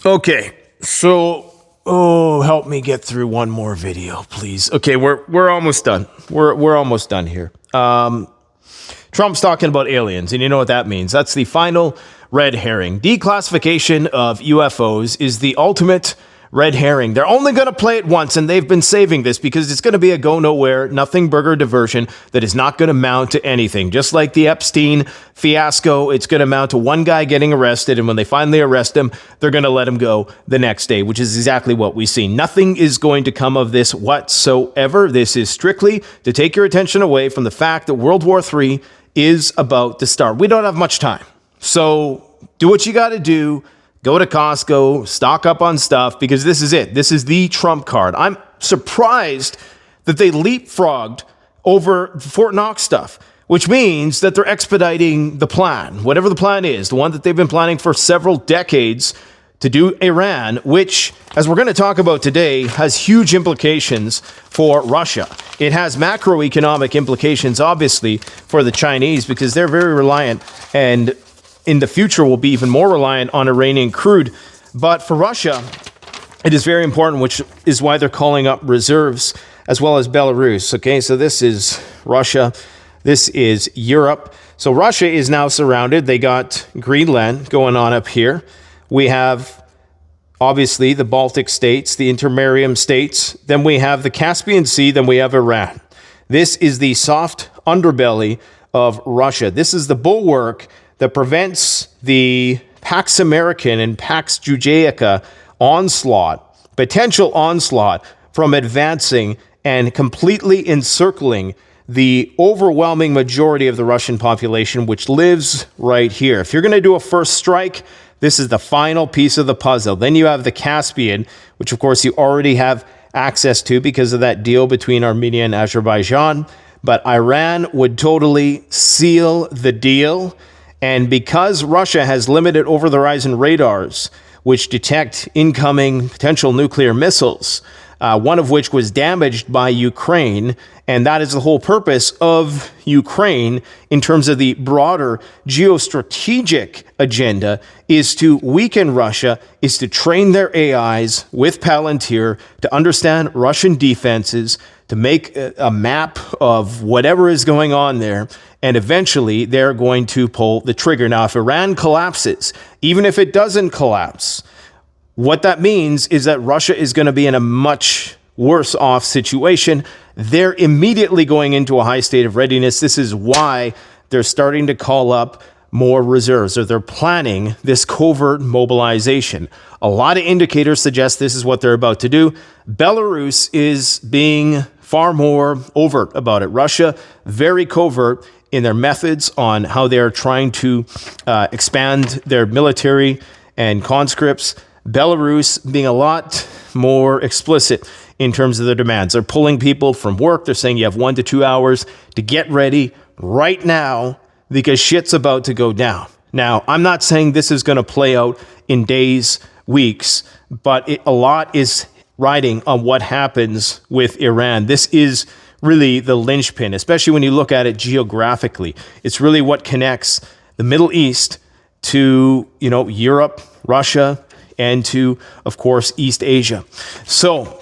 Okay, so help me get through one more video, please. Okay, we're almost done. We're almost done here. Trump's talking about aliens, and you know what that means. That's the final red herring. Declassification of UFOs is the ultimate red herring. They're only going to play it once, and they've been saving this because it's going to be a go nowhere, nothing burger diversion that is not going to mount to anything. Just like the Epstein fiasco, it's going to mount to one guy getting arrested, and when they finally arrest him, they're going to let him go the next day, which is exactly what we see. Nothing is going to come of this whatsoever. This is strictly to take your attention away from the fact that World War III is about to start. We don't have much time. So do what you got to do. Go to Costco, stock up on stuff, because this is it. This is the Trump card. I'm surprised that they leapfrogged over Fort Knox stuff, which means that they're expediting the plan, whatever the plan is, the one that they've been planning for several decades to do Iran, which, as we're going to talk about today, has huge implications for Russia. It has macroeconomic implications, obviously, for the Chinese, because they're very reliant and in the future will be even more reliant on Iranian crude. But for Russia, it is very important, which is why they're calling up reserves as well as Belarus. Okay, so this is Russia. This is Europe. So Russia is now surrounded. They got Greenland going on up here. We have, obviously, the Baltic states, the intermarium states. Then we have the Caspian Sea. Then we have Iran. This is the soft underbelly of Russia. This is the bulwark that prevents the Pax American and Pax Judaica potential onslaught, from advancing and completely encircling the overwhelming majority of the Russian population, which lives right here. If you're going to do a first strike, this is the final piece of the puzzle. Then you have the Caspian, which of course you already have access to because of that deal between Armenia and Azerbaijan. But Iran would totally seal the deal. And because Russia has limited over-the-horizon radars, which detect incoming potential nuclear missiles, one of which was damaged by Ukraine, and that is the whole purpose of Ukraine in terms of the broader geostrategic agenda, is to weaken Russia, is to train their AIs with Palantir to understand Russian defenses, to make a map of whatever is going on there, and eventually they're going to pull the trigger. Now, if Iran collapses, even if it doesn't collapse, what that means is that Russia is going to be in a much worse off situation. They're immediately going into a high state of readiness. This is why they're starting to call up more reserves, or they're planning this covert mobilization. A lot of indicators suggest this is what they're about to do. Belarus is being far more overt about it. Russia, very covert in their methods on how they're trying to expand their military and conscripts. Belarus being a lot more explicit in terms of their demands. They're pulling people from work. They're saying you have 1 to 2 hours to get ready right now because shit's about to go down. Now, I'm not saying this is going to play out in days, weeks, but a lot is riding on what happens with Iran. This is really the linchpin, especially when you look at it geographically. It's really what connects the Middle East to, Europe, Russia, and to, of course, East Asia. So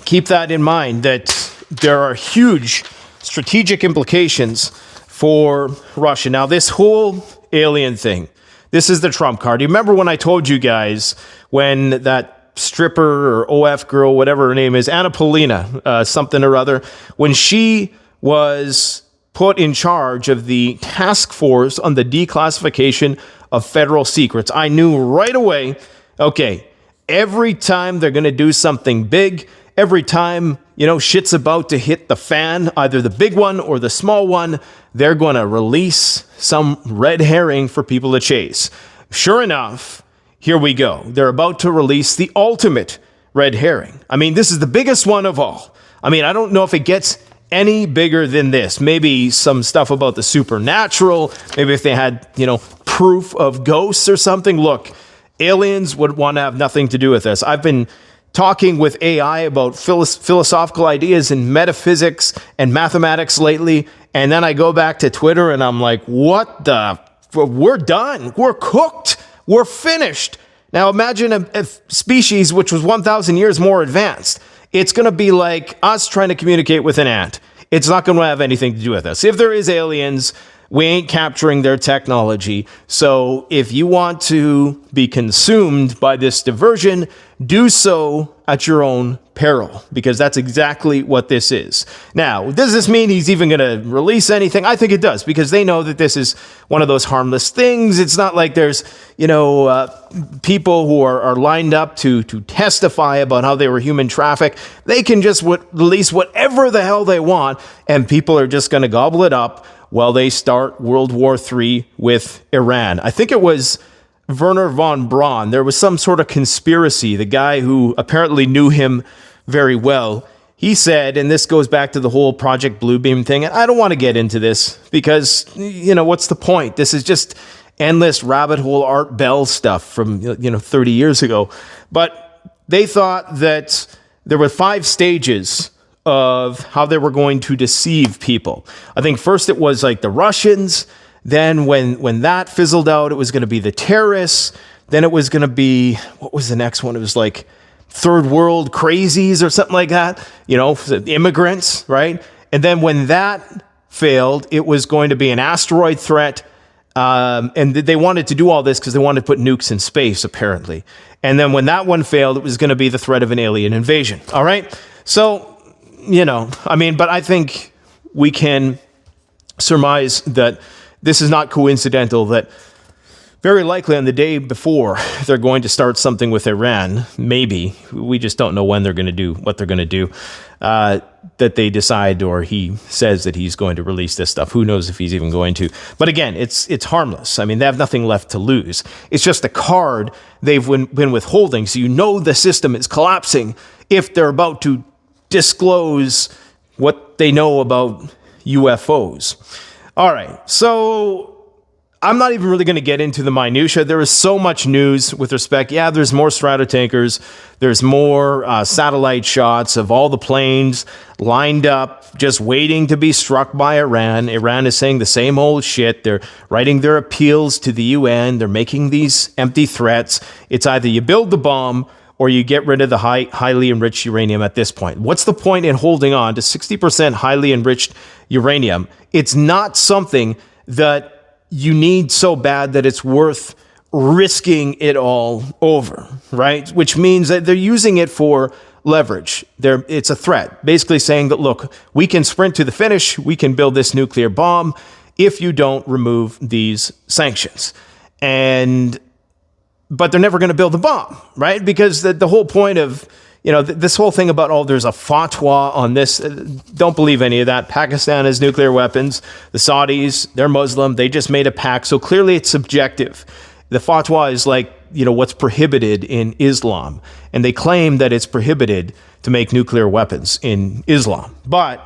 keep that in mind, that there are huge strategic implications for Russia. Now, this whole alien thing, this is the Trump card. You remember when I told you guys when that stripper or OF girl, whatever her name is, Anna Polina, something or other, when she was put in charge of the task force on the declassification of federal secrets, I knew right away, okay, every time they're going to do something big, every time, shit's about to hit the fan, either the big one or the small one, they're going to release some red herring for people to chase. Sure enough, here we go. They're about to release the ultimate red herring. I mean, this is the biggest one of all. I mean, I don't know if it gets any bigger than this. Maybe some stuff about the supernatural. Maybe if they had, proof of ghosts or something. Look, aliens would want to have nothing to do with this. I've been talking with AI about philosophical ideas and metaphysics and mathematics lately. And then I go back to Twitter and I'm like, we're done. We're cooked. We're finished. Now imagine a species which was 1,000 years more advanced. It's going to be like us trying to communicate with an ant. It's not going to have anything to do with us. If there is aliens, we ain't capturing their technology. So if you want to be consumed by this diversion, do so at your own peril, because that's exactly what this is. Now, does this mean he's even going to release anything? I think it does, because they know that this is one of those harmless things. It's not like there's, people who are lined up to testify about how they were human trafficked. They can just release whatever the hell they want, and people are just going to gobble it up while they start World War III with Iran. I think it was Werner von Braun. There was some sort of conspiracy. The guy who apparently knew him very well, he said, and this goes back to the whole Project Bluebeam thing, and I don't want to get into this because, what's the point? This is just endless rabbit hole Art Bell stuff from, 30 years ago. But they thought that there were 5 stages of how they were going to deceive people. I think first it was like the Russians. Then when that fizzled out, it was going to be the terrorists. Then it was going to be, what was the next one? It was like third world crazies or something like that. The immigrants, right? And then when that failed, it was going to be an asteroid threat. And they wanted to do all this because they wanted to put nukes in space, apparently. And then when that one failed, it was going to be the threat of an alien invasion. All right? So, but I think we can surmise that this is not coincidental, that very likely on the day before they're going to start something with Iran, maybe, we just don't know when they're going to do what they're going to do, that they decide, or he says that he's going to release this stuff. Who knows if he's even going to. But again, it's harmless. I mean, they have nothing left to lose. It's just a card they've been withholding. So the system is collapsing if they're about to disclose what they know about UFOs. All right, so I'm not even really going to get into the minutia. There is so much news with respect. Yeah, there's more stratotankers. There's more satellite shots of all the planes lined up, just waiting to be struck by Iran. Iran is saying the same old shit. They're writing their appeals to the UN. They're making these empty threats. It's either you build the bomb or you get rid of the highly enriched uranium at this point. What's the point in holding on to 60% highly enriched uranium? It's not something that you need so bad that it's worth risking it all over, right? Which means that they're using it for leverage. It's a threat, basically saying that, look, we can sprint to the finish, we can build this nuclear bomb if you don't remove these sanctions. But they're never going to build the bomb, right? Because the whole point of, this whole thing about, there's a fatwa on this, don't believe any of that. Pakistan has nuclear weapons. The Saudis, they're Muslim. They just made a pact. So clearly it's subjective. The fatwa is like, what's prohibited in Islam. And they claim that it's prohibited to make nuclear weapons in Islam. But,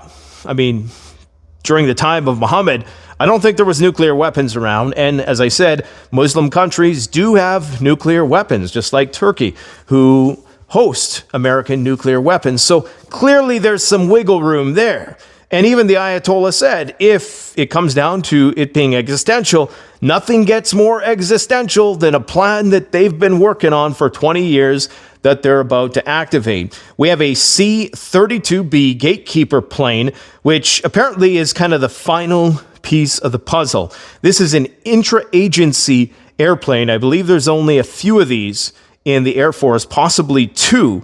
during the time of Muhammad, I don't think there was nuclear weapons around. And as I said, Muslim countries do have nuclear weapons, just like Turkey, who host American nuclear weapons. So clearly there's some wiggle room there. And even the Ayatollah said, if it comes down to it being existential, nothing gets more existential than a plan that they've been working on for 20 years that they're about to activate. We have a C-32B Gatekeeper plane, which apparently is kind of the final piece of the puzzle. This is an intra-agency airplane. I believe there's only a few of these in the Air Force, possibly 2.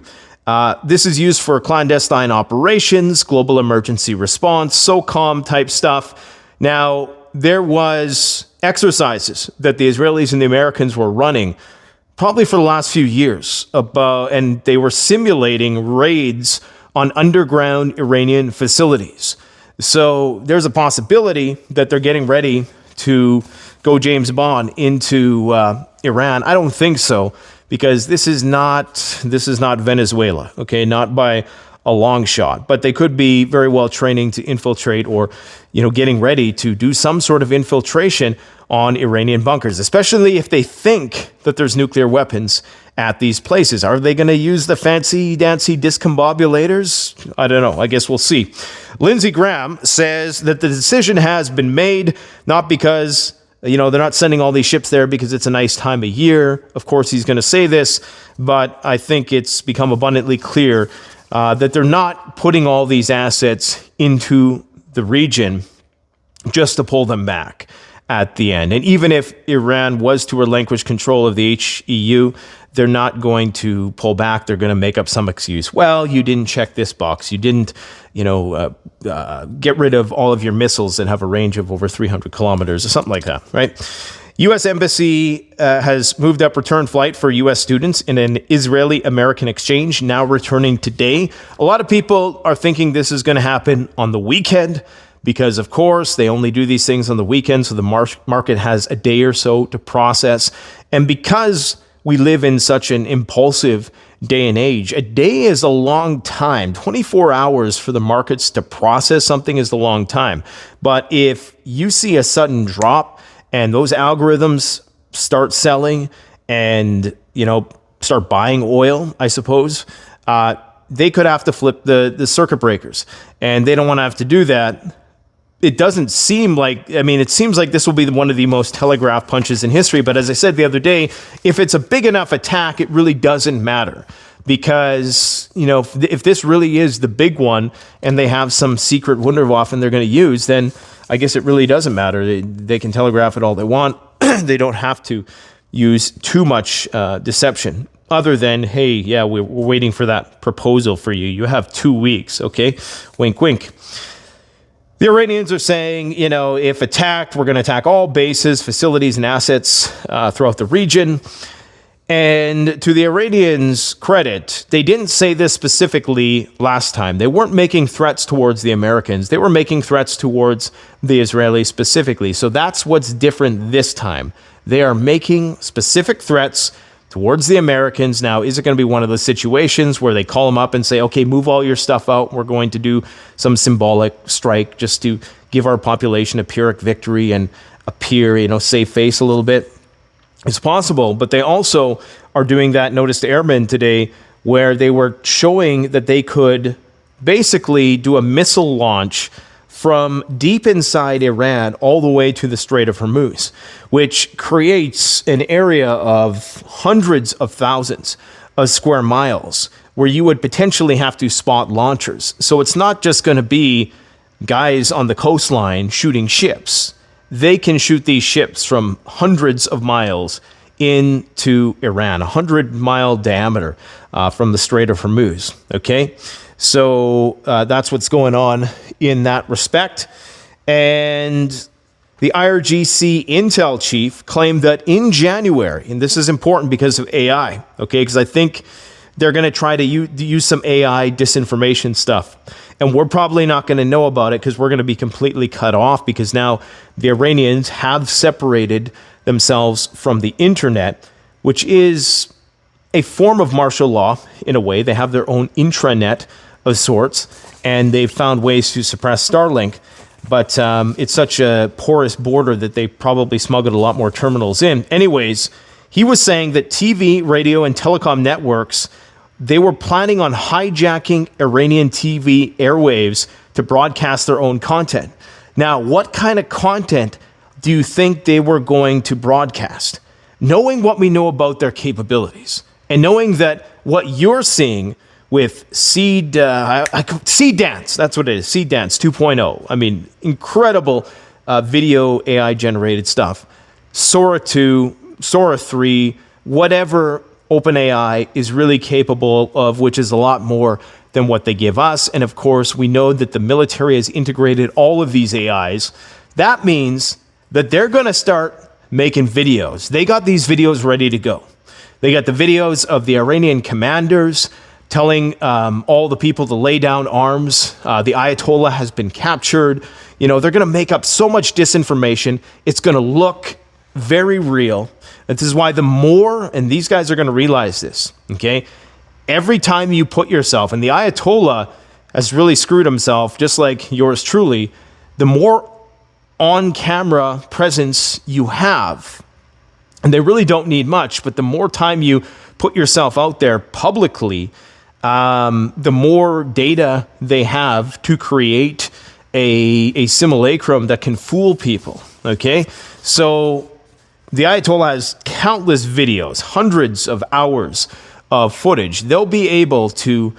This is used for clandestine operations, global emergency response, SOCOM type stuff. Now, there was exercises that the Israelis and the Americans were running probably for the last few years, and they were simulating raids on underground Iranian facilities. So there's a possibility that they're getting ready to go James Bond into Iran. I don't think so, because this is not Venezuela, okay? Not by a long shot, but they could be very well training to infiltrate, or getting ready to do some sort of infiltration on Iranian bunkers, especially if they think that there's nuclear weapons at these places. Are they going to use the fancy-dancy discombobulators? I don't know. I guess we'll see. Lindsey Graham says that the decision has been made not because they're not sending all these ships there because it's a nice time of year. Of course, he's going to say this, but I think it's become abundantly clear that they're not putting all these assets into the region just to pull them back at the end. And even if Iran was to relinquish control of the HEU, they're not going to pull back. They're going to make up some excuse. Well, you didn't check this box. You didn't, get rid of all of your missiles that have a range of over 300 kilometers or something like that, right? U.S. Embassy has moved up return flight for U.S. students in an Israeli-American exchange, now returning today. A lot of people are thinking this is going to happen on the weekend because, of course, they only do these things on the weekend, so the market has a day or so to process. And because we live in such an impulsive day and age, a day is a long time. 24 hours for the markets to process something is a long time. But if you see a sudden drop and those algorithms start selling and, start buying oil, I suppose, they could have to flip the circuit breakers. And they don't want to have to do that. It doesn't seem like, it seems like this will be one of the most telegraphed punches in history. But as I said the other day, if it's a big enough attack, it really doesn't matter. Because, if this really is the big one and they have some secret Wunderwaffen they're going to use, then I guess it really doesn't matter. They can telegraph it all they want. They don't have to use too much deception other than, hey, yeah, we're waiting for that proposal for you. You have 2 weeks, okay? Wink, wink. The Iranians are saying, if attacked, we're going to attack all bases, facilities, and assets throughout the region. And to the Iranians' credit, they didn't say this specifically last time. They weren't making threats towards the Americans. They were making threats towards the Israelis specifically. So that's what's different this time. They are making specific threats towards the Americans. Now, is it going to be one of those situations where they call them up and say, okay, move all your stuff out. We're going to do some symbolic strike just to give our population a Pyrrhic victory and appear, save face a little bit? It's possible, but they also are doing that notice to airmen today where they were showing that they could basically do a missile launch from deep inside Iran all the way to the Strait of Hormuz, which creates an area of hundreds of thousands of square miles where you would potentially have to spot launchers. So it's not just going to be guys on the coastline shooting ships. They can shoot these ships from hundreds of miles into Iran, a 100-mile diameter from the Strait of Hormuz, okay? So that's what's going on in that respect. And the IRGC Intel chief claimed that in January, and this is important because of AI, okay, because I think they're going to try to use some AI disinformation stuff. And we're probably not going to know about it because we're going to be completely cut off because now the Iranians have separated themselves from the internet, which is a form of martial law in a way. They have their own intranet of sorts, and they've found ways to suppress Starlink. But it's such a porous border that they probably smuggled a lot more terminals in. Anyways, he was saying that TV, radio, and telecom networks, they were planning on hijacking Iranian TV airwaves to broadcast their own content. Now, what kind of content do you think they were going to broadcast? Knowing what we know about their capabilities and knowing that what you're seeing with Seed Dance, that's what it is, Seed Dance 2.0. Incredible video AI generated stuff. Sora 2, Sora 3, whatever OpenAI is really capable of, which is a lot more than what they give us. And of course, we know that the military has integrated all of these AIs. That means that they're going to start making videos. They got these videos ready to go. They got the videos of the Iranian commanders telling all the people to lay down arms. The Ayatollah has been captured. They're going to make up so much disinformation. It's going to look very real. This is why the more, and these guys are going to realize this, okay? Every time you put yourself, and the Ayatollah has really screwed himself, just like yours truly, the more on-camera presence you have, and they really don't need much, but the more time you put yourself out there publicly, the more data they have to create a simulacrum that can fool people, okay? So the Ayatollah has countless videos, hundreds of hours of footage. They'll be able to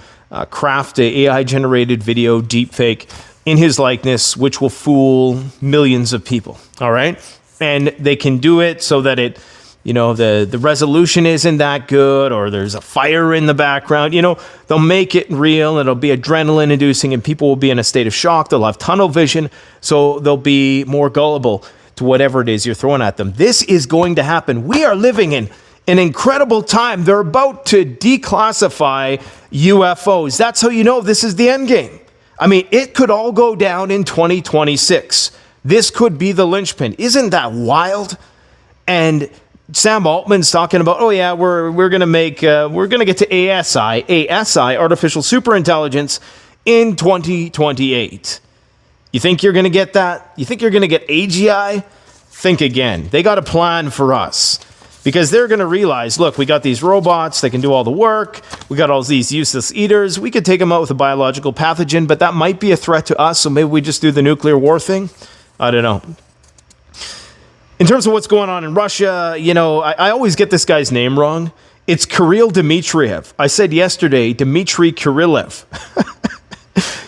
craft an AI-generated video deepfake in his likeness, which will fool millions of people, all right? And they can do it so that it, the resolution isn't that good, or there's a fire in the background. They'll make it real. It'll be adrenaline inducing, and people will be in a state of shock. They'll have tunnel vision, so they'll be more gullible to whatever it is you're throwing at them. This is going to happen. We are living in an incredible time. They're about to declassify UFOs. That's how you know this is the end game. I mean, it could all go down in 2026. This could be the linchpin. Isn't that wild? And Sam Altman's talking about, oh yeah, we're going to get to ASI, artificial superintelligence, in 2028. You think you're going to get that? You think you're going to get AGI? Think again. They got a plan for us, because they're going to realize, look, we got these robots, they can do all the work, we got all these useless eaters, we could take them out with a biological pathogen, but that might be a threat to us, so maybe we just do the nuclear war thing? I don't know. In terms of what's going on in Russia, I always get this guy's name wrong. It's Kirill Dmitriev. I said yesterday, Dmitry Kirilov.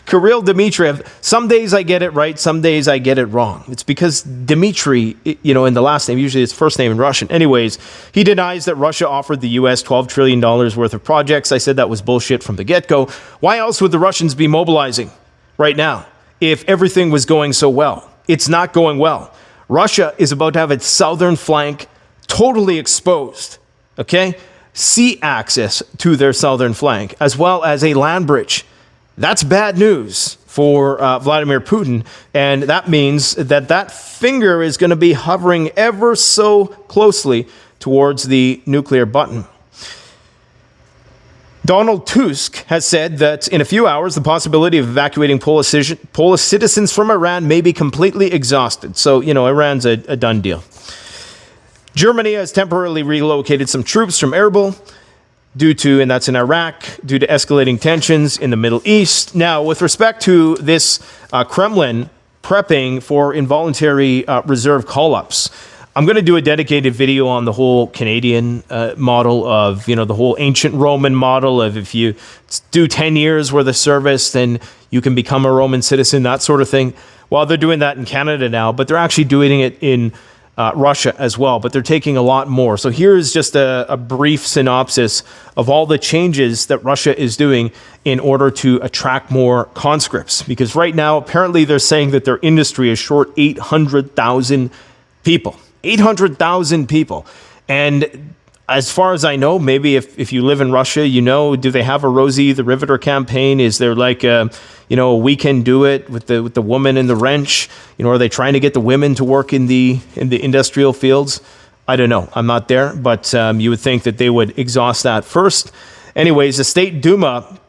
Kirill Dmitriev. Some days I get it right, some days I get it wrong. It's because Dmitry, in the last name, usually it's first name in Russian. Anyways, he denies that Russia offered the US $12 trillion worth of projects. I said that was bullshit from the get-go. Why else would the Russians be mobilizing right now if everything was going so well? It's not going well. Russia is about to have its southern flank totally exposed, okay? Sea access to their southern flank, as well as a land bridge. That's bad news for Vladimir Putin, and that means that finger is going to be hovering ever so closely towards the nuclear button. Donald Tusk has said that in a few hours, the possibility of evacuating Polish citizens from Iran may be completely exhausted. So, Iran's a done deal. Germany has temporarily relocated some troops from Erbil and that's in Iraq, due to escalating tensions in the Middle East. Now, with respect to this Kremlin prepping for involuntary reserve call-ups, I'm going to do a dedicated video on the whole Canadian model of, the whole ancient Roman model of if you do 10 years worth of service, then you can become a Roman citizen, that sort of thing. Well, they're doing that in Canada now, but they're actually doing it in Russia as well, but they're taking a lot more. So here's just a brief synopsis of all the changes that Russia is doing in order to attract more conscripts. Because right now, apparently they're saying that their industry is short 800,000 people. 800,000 people. And as far as I know, maybe if you live in Russia, do they have a Rosie the Riveter campaign? Is there like a, we can do it with the woman in the wrench? Are they trying to get the women to work in the industrial fields? I don't know. I'm not there, but you would think that they would exhaust that first. Anyways, the State Duma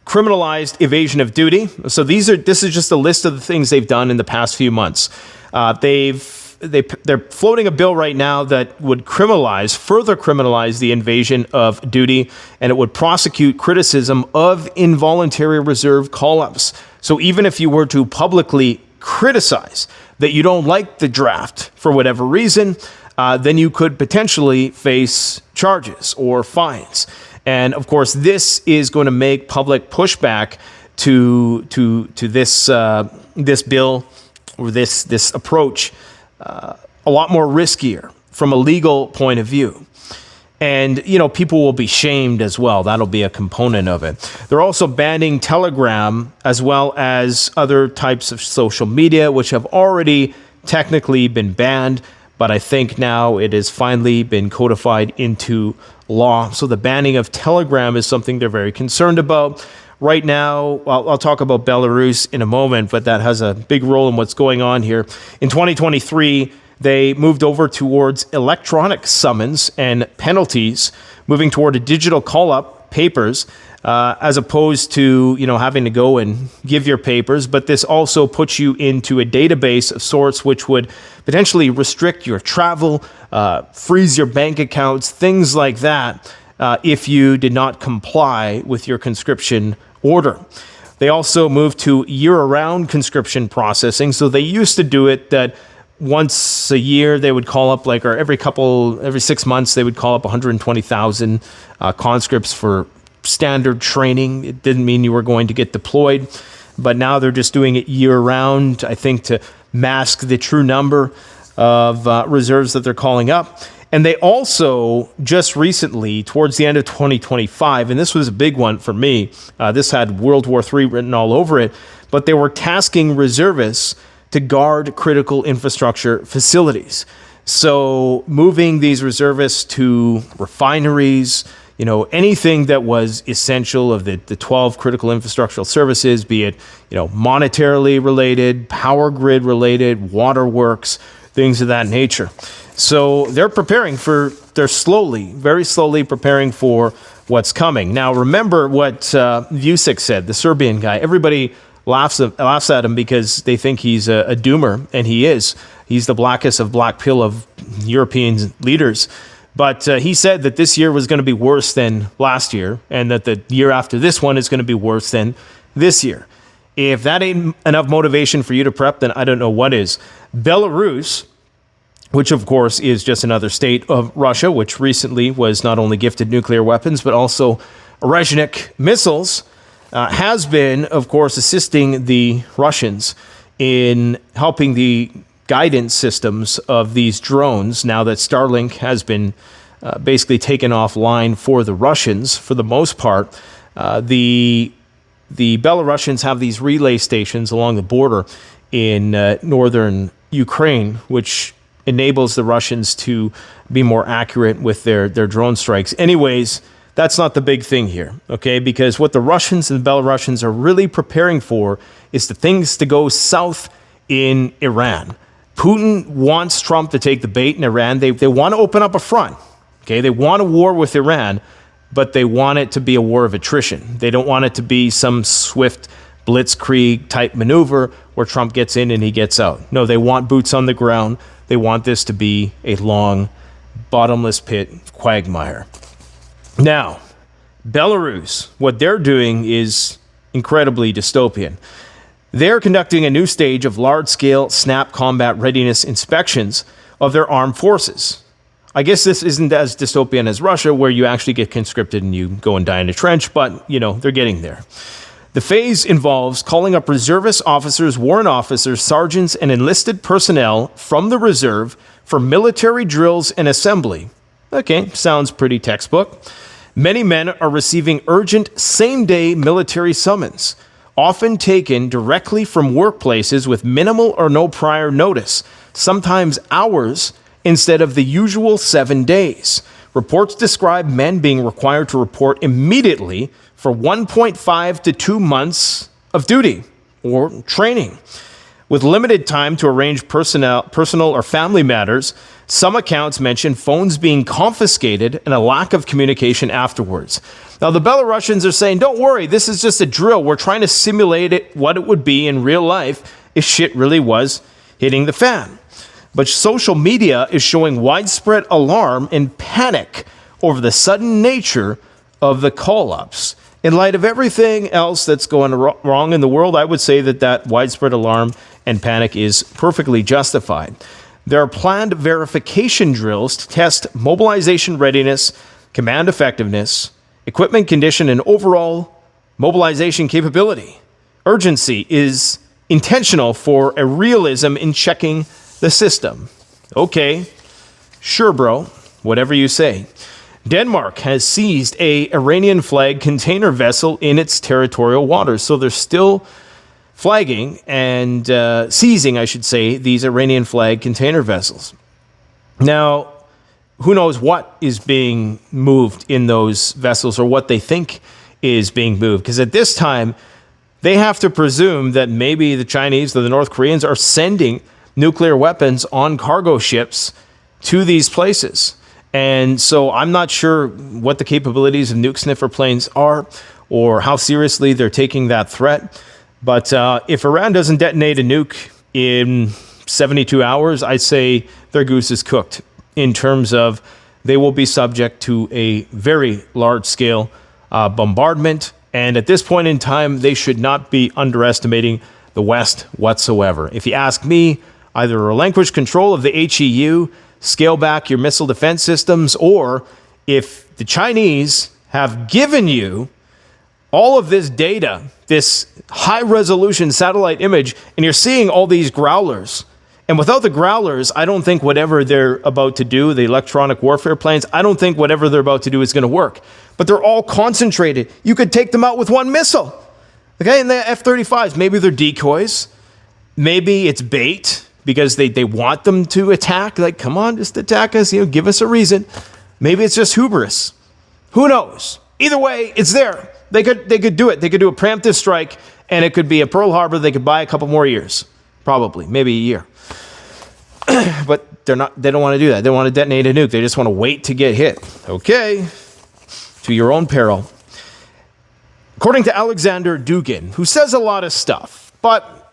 criminalized evasion of duty. So this is just a list of the things they've done in the past few months. They're floating a bill right now that would further criminalize the invasion of duty, and it would prosecute criticism of involuntary reserve call-ups. So even if you were to publicly criticize that you don't like the draft for whatever reason, then you could potentially face charges or fines. And of course, this is going to make public pushback to this bill or this approach a lot more riskier from a legal point of view. And, people will be shamed as well. That'll be a component of it. They're also banning Telegram as well as other types of social media, which have already technically been banned. But I think now it has finally been codified into law. So the banning of Telegram is something they're very concerned about. Right now, I'll talk about Belarus in a moment, but that has a big role in what's going on here. In 2023, they moved over towards electronic summons and penalties, moving toward a digital call-up, papers, as opposed to having to go and give your papers. But this also puts you into a database of sorts, which would potentially restrict your travel, freeze your bank accounts, things like that, if you did not comply with your conscription order. They also moved to year-round conscription processing. So they used to do it that once a year they would call up, like, or every 6 months they would call up 120,000 conscripts for standard training. It didn't mean you were going to get deployed, but now they're just doing it year round, I think, to mask the true number of reserves that they're calling up. And they also just recently, towards the end of 2025, and this was a big one for me, this had World War III written all over it, but they were tasking reservists to guard critical infrastructure facilities. So moving these reservists to refineries, anything that was essential of the 12 critical infrastructural services, be it, monetarily related, power grid related, waterworks, things of that nature. So they're very slowly preparing for what's coming. Now, remember what Vucic said, the Serbian guy. Everybody laughs at him because they think he's a doomer, and he is. He's the blackest of black pill of European leaders. But he said that this year was going to be worse than last year, and that the year after this one is going to be worse than this year. If that ain't enough motivation for you to prep, then I don't know what is. Belarus, which of course is just another state of Russia, which recently was not only gifted nuclear weapons, but also Rezhnik missiles, has been, of course, assisting the Russians in helping the guidance systems of these drones, now that Starlink has been basically taken offline for the Russians for the most part. The Belarusians have these relay stations along the border in northern Ukraine, which enables the Russians to be more accurate with their drone strikes. Anyways, that's not the big thing here, okay? Because what the Russians and the Belarusians are really preparing for is the things to go south in Iran. Putin wants Trump to take the bait in Iran. They want to open up a front, okay? They want a war with Iran, but they want it to be a war of attrition. They don't want it to be some swift blitzkrieg type maneuver where Trump gets in and he gets out. No, they want boots on the ground. They want this to be a long, bottomless pit quagmire. Now, Belarus, what they're doing is incredibly dystopian. They're conducting a new stage of large-scale SNAP combat readiness inspections of their armed forces. I guess this isn't as dystopian as Russia, where you actually get conscripted and you go and die in a trench, but, they're getting there. The phase involves calling up reservist officers, warrant officers, sergeants, and enlisted personnel from the reserve for military drills and assembly. Okay, sounds pretty textbook. Many men are receiving urgent same-day military summons, often taken directly from workplaces with minimal or no prior notice, sometimes hours instead of the usual 7 days. Reports describe men being required to report immediately for 1.5 to 2 months of duty or training. With limited time to arrange personal or family matters, some accounts mention phones being confiscated and a lack of communication afterwards. Now, the Belarusians are saying, don't worry, this is just a drill. We're trying to simulate what it would be in real life if shit really was hitting the fan. But social media is showing widespread alarm and panic over the sudden nature of the call-ups. In light of everything else that's going wrong in the world, I would say that widespread alarm and panic is perfectly justified. There are planned verification drills to test mobilization readiness, command effectiveness, equipment condition, and overall mobilization capability. Urgency is intentional for a realism in checking the system. Okay, sure, bro, whatever you say. Denmark has seized a Iranian flag container vessel in its territorial waters. So they're still flagging and seizing, I should say, these Iranian flag container vessels. Now, who knows what is being moved in those vessels or what they think is being moved? Because at this time, they have to presume that maybe the Chinese or the North Koreans are sending nuclear weapons on cargo ships to these places. And so I'm not sure what the capabilities of nuke sniffer planes are or how seriously they're taking that threat. But if Iran doesn't detonate a nuke in 72 hours, I'd say their goose is cooked in terms of they will be subject to a very large-scale bombardment. And at this point in time, they should not be underestimating the West whatsoever. If you ask me, either relinquish control of the HEU, scale back your missile defense systems, or if the Chinese have given you all of this data, this high-resolution satellite image, and you're seeing all these growlers. And without the growlers, I don't think whatever they're about to do, the electronic warfare planes, I don't think whatever they're about to do is going to work. But they're all concentrated. You could take them out with one missile. Okay, and the F-35s, maybe they're decoys. Maybe it's bait because they want them to attack. Like, come on, just attack us. Give us a reason. Maybe it's just hubris. Who knows? Either way, it's there. They could do it. They could do a preemptive strike, and it could be a Pearl Harbor. They could buy a couple more years, probably, maybe a year. But they don't want to do that. They don't want to detonate a nuke. They just want to wait to get hit. Okay, to your own peril. According to Alexander Dugin, who says a lot of stuff, but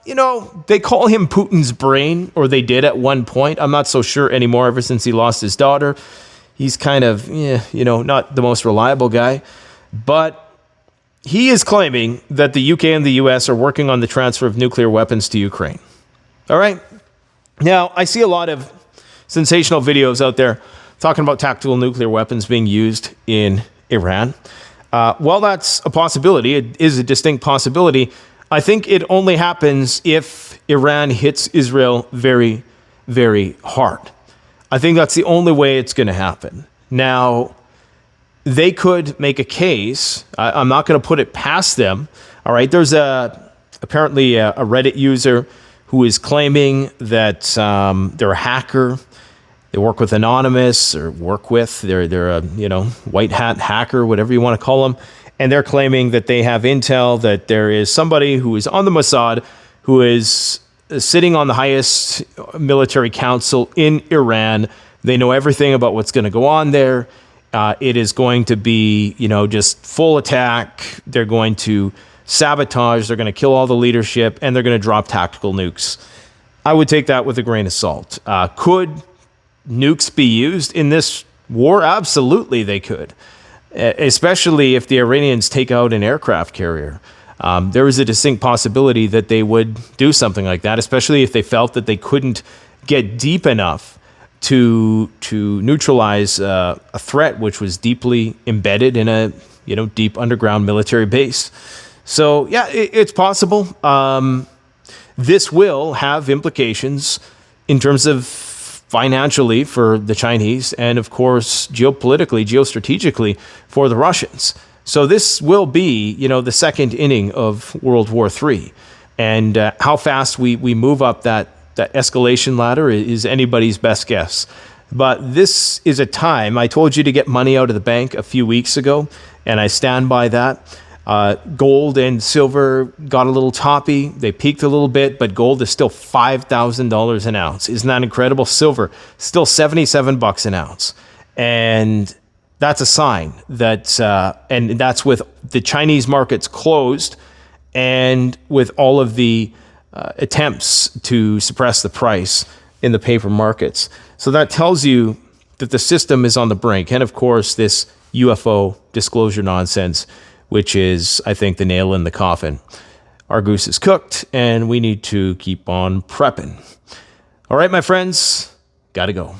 they call him Putin's brain, or they did at one point. I'm not so sure anymore ever since he lost his daughter. He's kind of, not the most reliable guy. But he is claiming that the UK and the US are working on the transfer of nuclear weapons to Ukraine. All right? Now, I see a lot of sensational videos out there talking about tactical nuclear weapons being used in Iran. While that's a possibility, it is a distinct possibility, I think it only happens if Iran hits Israel very, very hard. I think that's the only way it's going to happen. Now, they could make a case. I'm not going to put it past them. All right, there's apparently a Reddit user who is claiming that they're a hacker. They work with Anonymous, or they're a white hat hacker, whatever you want to call them, and they're claiming that they have intel that there is somebody who is on the Mossad who is sitting on the highest military council in Iran. They know everything about what's going to go on there. It is going to be, just full attack. They're going to sabotage. They're going to kill all the leadership, and they're going to drop tactical nukes. I would take that with a grain of salt. Could nukes be used in this war? Absolutely, they could, especially if the Iranians take out an aircraft carrier. There is a distinct possibility that they would do something like that, especially if they felt that they couldn't get deep enough to neutralize a threat which was deeply embedded in a deep underground military base. So yeah, it's possible. This will have implications in terms of financially for the Chinese, and of course geopolitically, geostrategically for the Russians. So this will be, the second inning of World War III. And how fast we move up that escalation ladder is anybody's best guess. But this is a time, I told you to get money out of the bank a few weeks ago, and I stand by that. Gold and silver got a little toppy. They peaked a little bit, but gold is still $5,000 an ounce. Isn't that incredible? Silver, still $77 an ounce. And that's a sign that, and that's with the Chinese markets closed and with all of the attempts to suppress the price in the paper markets. So that tells you that the system is on the brink. And of course, this UFO disclosure nonsense, which is, I think, the nail in the coffin. Our goose is cooked, and we need to keep on prepping. All right, my friends, gotta go.